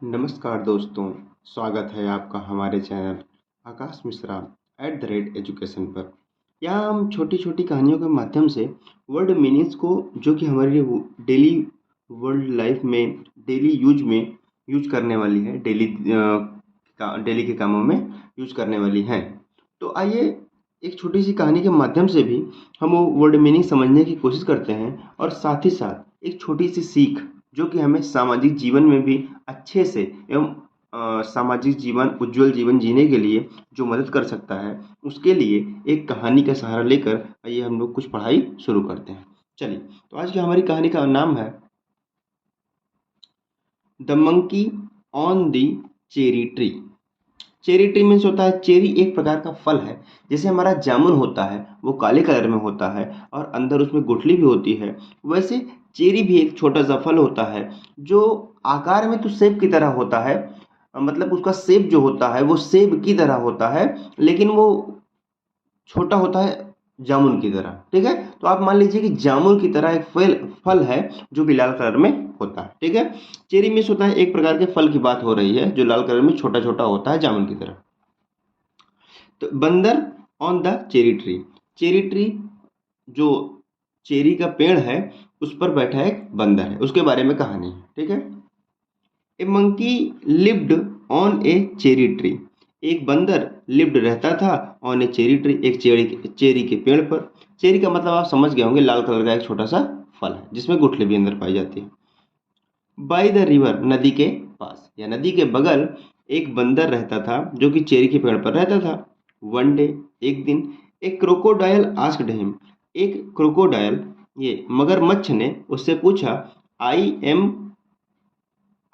नमस्कार दोस्तों, स्वागत है आपका हमारे चैनल आकाश मिश्रा @एजुकेशन पर। यहाँ हम छोटी-छोटी कहानियों के माध्यम से वर्ड मीनिंग्स को जो कि हमारे डेली वर्ल्ड लाइफ में डेली यूज करने वाली है, डेली के कामों में यूज करने वाली हैं। तो आइए एक छोटी-सी कहानी के माध्यम से भी हम वो वर्ड मीनिंग समझने की कोशिश करते हैं और साथ ही साथ एक छोटी-सी सीख जो कि हमें सामाजिक जीवन में भी अच्छे से एवं सामाजिक जीवन उज्ज्वल जीवन जीने के लिए जो मदद कर सकता है, उसके लिए एक कहानी का सहारा लेकर आइए हम लोग कुछ पढ़ाई शुरू करते हैं। चलिए, तो आज की हमारी कहानी का नाम है the monkey on the cherry tree. Cherry tree means होता है, चेरी एक प्रकार का फल है। जैसे हमारा जामुन होता है वो काले कलर में होता है और अंदर उसमें गुठली भी होती है, वैसे चेरी भी एक छोटा सा फल होता है जो आकार में तो सेब की तरह होता है। मतलब उसका शेप जो होता है वो सेब की तरह होता है, लेकिन वो छोटा होता है जामुन की तरह। ठीक है, तो आप मान लीजिए कि जामुन की तरह एक फल है जो कि लाल कलर में होता है। ठीक है, चेरी मीन्स होता है एक प्रकार के फल की बात हो रही है जो लाल कलर में छोटा छोटा होता है जामुन की तरह। तो बंदर on the cherry tree, cherry tree जो चेरी का पेड़ है उस पर बैठा एक बंदर है, उसके बारे में कहानी है। ठीक है, a monkey lived on a cherry tree, एक बंदर लिव्ड रहता था ऑन ए चेरी ट्री, एक चेरी के पेड़ पर। चेरी का मतलब आप समझ गए होंगे, लाल कलर का एक छोटा सा फल है जिसमें गुठली भी अंदर पाई जाती है। बाय द रिवर, नदी के पास या नदी के बगल एक बंदर रहता था जो कि चेरी के पेड़ पर रहता था। वन डे, एक दिन, एक क्रोकोडाइल आस्क्ड हिम, एक क्रोकोडाइल ये मगरमच्छ ने उससे पूछा, आई एम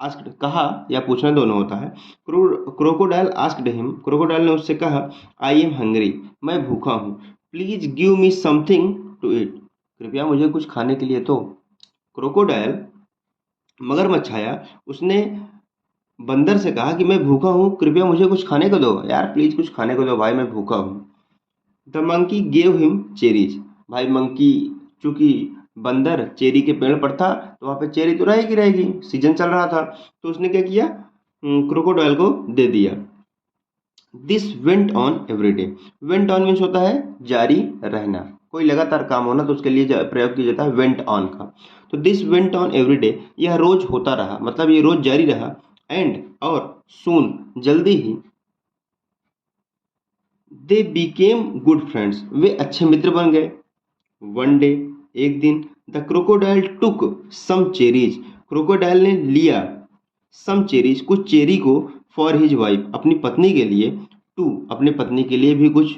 आस्क्ड कहा या पूछना दोनों होता है। क्रोकोडाइल आस्क्ड हिम, क्रोकोडाइल ने उससे कहा, आई एम हंग्री, मैं भूखा हूँ, please give me something to eat, कृपया मुझे कुछ खाने के लिए दो। क्रोकोडाइल मगरमच्छ आया, उसने बंदर से कहा कि मैं भूखा हूँ, कृपया मुझे कुछ खाने को दो, यार प्लीज कुछ खाने को दो भाई, मैं भूखा हूँ। The monkey gave him cherries, भाई मंकी चूंकि बंदर चेरी के पेड़ पर था तो वहाँ पे चेरी तो रहेगी रहेगी, सीजन चल रहा था, तो उसने क्या किया, क्रोकोडाइल को दे दिया। This went on every day, went on means होता है जारी रहना, कोई लगातार काम होना तो उसके लिए प्रयोग किया जाता है वेंट ऑन का। तो this went on every day, यह रोज होता रहा, मतलब ये रोज जारी रहा। एंड और सून, जल्दी ही, दे बीकेम गुड फ्रेंड्स, वे अच्छे मित्र बन गए। वन डे, एक दिन, the crocodile took some cherries, crocodile ने लिया सम चेरीज, कुछ चेरी को, फॉर हिज वाइफ, अपनी पत्नी के लिए, टू, अपनी पत्नी के लिए भी कुछ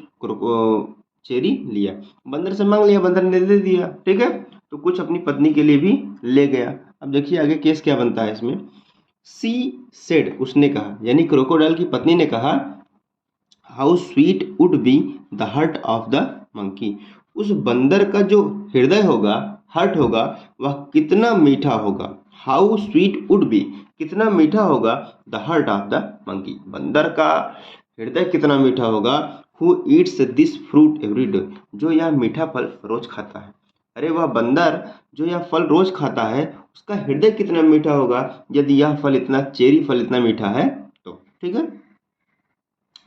चेरी लिया। बंदर से मांग लिया, बंदर ने दे दिया। ठीक है, तो कुछ अपनी पत्नी के लिए भी ले गया। अब देखिए आगे केस क्या बनता है इसमें। सी सेड, उसने कहा, यानी क्रोकोडाइल की पत्नी ने कहा, how sweet would be the heart of the monkey, उस बंदर का जो हृदय होगा, हार्ट होगा, वह कितना मीठा होगा। हाउ स्वीट वुड बी, कितना मीठा होगा, the heart of the monkey, बंदर का हृदय कितना मीठा होगा। Who Yeats this fruit every day, जो यह मीठा फल रोज खाता है। अरे वह बंदर जो यह फल रोज खाता है उसका हृदय कितना मीठा होगा यदि यह फल इतना, चेरी फल इतना मीठा है तो। ठीक है,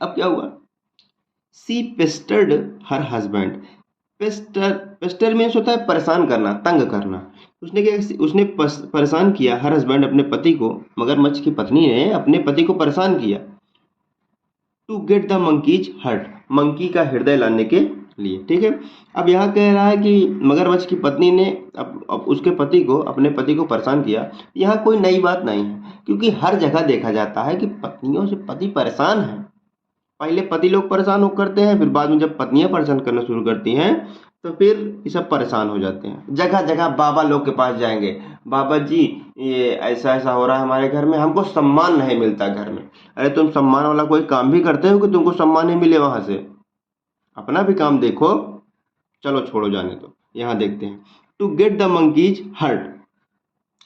अब क्या हुआ, she pestered her husband, pester means होता है परेशान करना, तंग करना। उसने क्या, उसने परेशान किया हर हस्बैंड, अपने पति को, मगरमच्छ की पत्नी ने अपने पति को परेशान किया, to get the monkey's heart, monkey का हृदय लाने के लिए। ठीक है, अब यहाँ कह रहा है कि मगरमच्छ की पत्नी ने अब उसके पति को, अपने पति को परेशान किया। यहाँ कोई नई बात नहीं है, क्योंकि हर जगह देखा जाता है कि पत्नियों से पति परेशान है। पहले पति लोग परेशान हो करते हैं, फिर बाद में जब पत्नियां परेशान करना शुरू करती हैं तो फिर ये सब परेशान हो जाते हैं। जगह जगह बाबा लोग के पास जाएंगे, बाबा जी ये ऐसा ऐसा हो रहा है हमारे घर में, हमको सम्मान नहीं मिलता घर में। अरे तुम सम्मान वाला कोई काम भी करते हो कि तुमको सम्मान नहीं मिले वहां से, अपना भी काम देखो। चलो छोड़ो, जाने दो, यहाँ देखते हैं। To get the monkey's heart,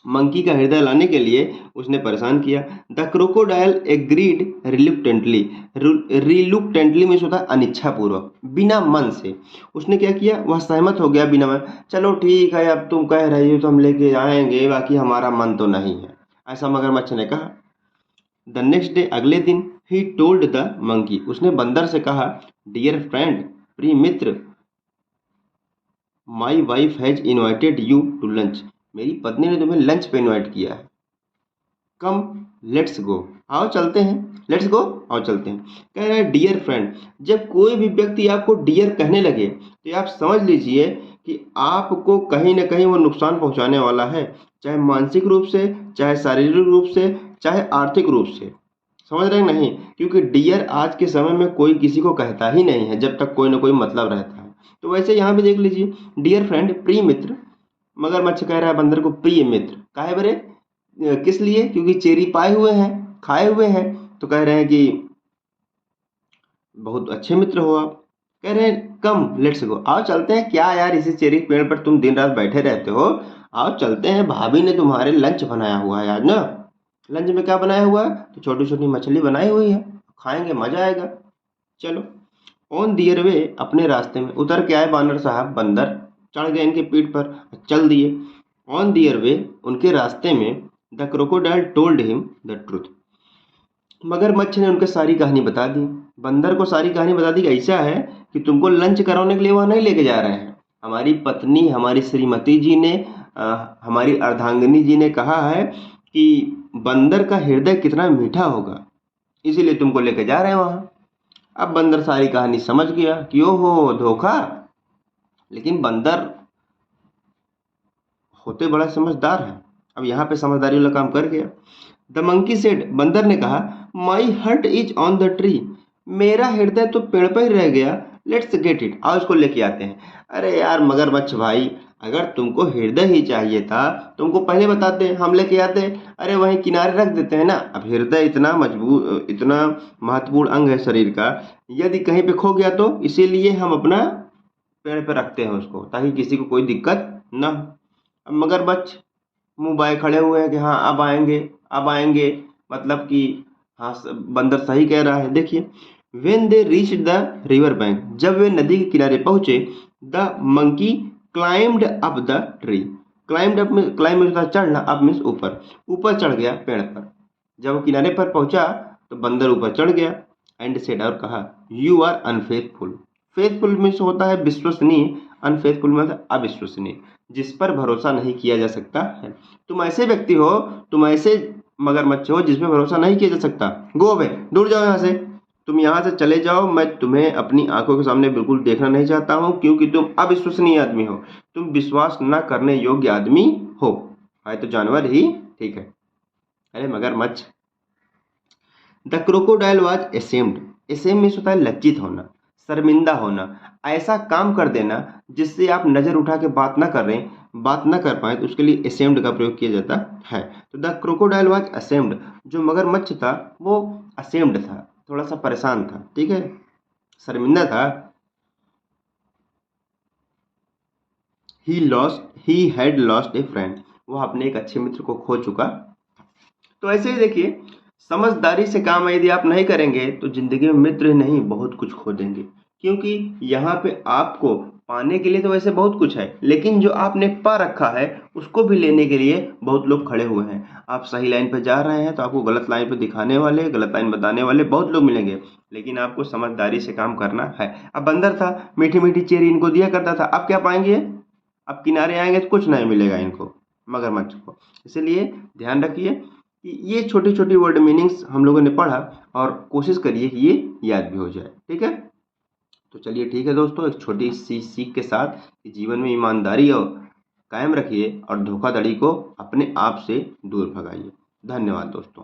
monkey का हृदय लाने के लिए उसने परेशान किया। The crocodile agreed reluctantly, reluctantly means होता है अनिच्छा पूर्वक, बिना मन से। उसने क्या किया, वह सहमत हो गया बिना मन, चलो ठीक है अब तुम कह रही हो तो हम लेके आएंगे, बाकी हमारा मन तो नहीं है, ऐसा मगरमच्छ ने कहा। द नेक्स्ट डे, अगले दिन, ही टोल्ड द मंकी, उसने बंदर से कहा, डियर फ्रेंड, प्रिय मित्र, my wife has invited you to lunch, मेरी पत्नी ने तुम्हें लंच पे इनवाइट किया है। कम लेट्स गो, आओ चलते हैं, लेट्स गो, आओ चलते हैं। कह रहा है डियर फ्रेंड, जब कोई भी व्यक्ति आपको डियर कहने लगे तो आप समझ लीजिए कि आपको कहीं ना कहीं वो नुकसान पहुंचाने वाला है, चाहे मानसिक रूप से, चाहे शारीरिक रूप से, चाहे आर्थिक रूप से। समझ रहे हैं नहीं? क्योंकि डियर आज के समय में कोई किसी को कहता ही नहीं है जब तक कोई ना कोई मतलब रहता है। तो वैसे यहाँ पे देख लीजिए, डियर फ्रेंड, प्रिय मित्र, मगरमच्छ कह रहा है बंदर को प्रिय मित्र, काहे बरे, किस लिए? क्योंकि चेरी पाए हुए हैं, खाए हुए हैं, तो कह रहे हैं कि बहुत अच्छे मित्र हो आप। कह रहे हैं कम लेट्स गो, आओ चलते हैं, क्या यार इसी चेरी पेड़ पर तुम दिन रात बैठे रहते हो, आओ चलते हैं, भाभी ने तुम्हारे लंच बनाया हुआ है आज ना। लंच में क्या बनाया हुआ है? तो छोटी छोटी मछली बनाई हुई है, खाएंगे, मजा आएगा, चलो। ऑन दियर वे, अपने रास्ते में उतर के आए बानर साहब, बंदर चढ़ गए इनके पीठ पर, चल दिए। ऑन दियर वे, उनके रास्ते में, the crocodile told him the truth, मगरमच्छ ने उनके सारी कहानी बता दी। बंदर को सारी कहानी बता दी कि ऐसा है कि तुमको लंच कराने के लिए वहाँ नहीं लेके जा रहे हैं, हमारी पत्नी, हमारी श्रीमती जी ने, हमारी अर्धांगिनी जी ने कहा है कि बंदर का हृदय कितना मीठा होगा, इसीलिए तुमको लेके जा रहे हैं वहाँ। अब बंदर सारी कहानी समझ गया कि ओहो धोखा, लेकिन बंदर होते बड़ा समझदार है, अब यहाँ पे समझदारी वाला काम कर गया। द मंकी सेड, बंदर ने कहा, माई hurt is on the tree, मेरा हृदय तो पेड़ पर ही रह गया, लेट्स गेट इट, आओ इसको लेके आते हैं। अरे यार मगरमच्छ भाई, अगर तुमको हृदय ही चाहिए था तुमको पहले बताते, हम लेके आते, अरे वहीं किनारे रख देते हैं ना। अब हृदय इतना मजबूत, इतना महत्वपूर्ण अंग है शरीर का, यदि कहीं पे खो गया तो इसीलिए हम अपना पेड़ पे रखते हैं उसको, ताकि किसी को कोई दिक्कत ना हो। अब मगरमच्छ मुंह बाए खड़े हुए हैं कि हाँ अब आएंगे, अब आएंगे, मतलब कि हाँ बंदर सही कह रहा है। देखिए, when they reach the river bank, जब वे नदी के किनारे पहुंचे, the monkey climbed up the tree, climbed up में, क्लाइम में चढ़ना, अप मीन्स ऊपर, ऊपर चढ़ गया पेड़ पर। जब वो किनारे पर पहुंचा तो बंदर ऊपर चढ़ गया, एंड सेड, और कहा, you are unfaithful, faithful means होता है विश्वसनीय, अनफेथफुल मतलब अविश्वसनीय, जिस पर भरोसा नहीं किया जा सकता है। तुम ऐसे व्यक्ति हो, तुम ऐसे मगरमच्छ हो जिस पर भरोसा नहीं किया जा सकता, गो अवे, दूर जाओ यहाँ से, तुम यहाँ से चले जाओ, मैं तुम्हें अपनी आंखों के सामने बिल्कुल देखना नहीं चाहता हूँ, क्योंकि तुम अविश्वसनीय आदमी हो, तुम विश्वास न करने योग्य आदमी हो, है तो जानवर ही ठीक है। अरे मगरमच्छ, द क्रोकोडाइल वॉज एसेम्ड, एसेम मीन्स होता है लज्जित होना, शर्मिंदा होना, ऐसा काम कर देना जिससे आप नज़र उठा के बात ना कर रहे, बात ना कर पाए, तो उसके लिए एसेम्ड का प्रयोग किया जाता है। तो द क्रोकोडाइल वॉज असेम्ड, जो मगरमच्छ था वो असेम्ड था, थोड़ा सा परेशान था, ठीक है, शर्मिंदा था। He had lost A friend, वह अपने एक अच्छे मित्र को खो चुका। तो ऐसे ही देखिए, समझदारी से काम यदि आप नहीं करेंगे तो जिंदगी में मित्र ही नहीं बहुत कुछ खो देंगे, क्योंकि यहाँ पे आपको पाने के लिए तो वैसे बहुत कुछ है, लेकिन जो आपने पा रखा है उसको भी लेने के लिए बहुत लोग खड़े हुए हैं। आप सही लाइन पर जा रहे हैं तो आपको गलत लाइन पर दिखाने वाले, गलत लाइन बताने वाले बहुत लोग मिलेंगे, लेकिन आपको समझदारी से काम करना है। अब बंदर था, मीठी मीठी चेरी इनको दिया करता था, अब क्या पाएंगे? अब किनारे आएंगे तो कुछ नहीं मिलेगा इनको, मगरमच्छ को। इसलिए ध्यान रखिए कि ये छोटी छोटी वर्ड मीनिंग्स हम लोगों ने पढ़ा, और कोशिश करिए कि ये याद भी हो जाए, ठीक है। तो चलिए ठीक है दोस्तों, एक छोटी सी सीख के साथ कि जीवन में ईमानदारी और कायम रखिए और धोखाधड़ी को अपने आप से दूर भगाइए। धन्यवाद दोस्तों।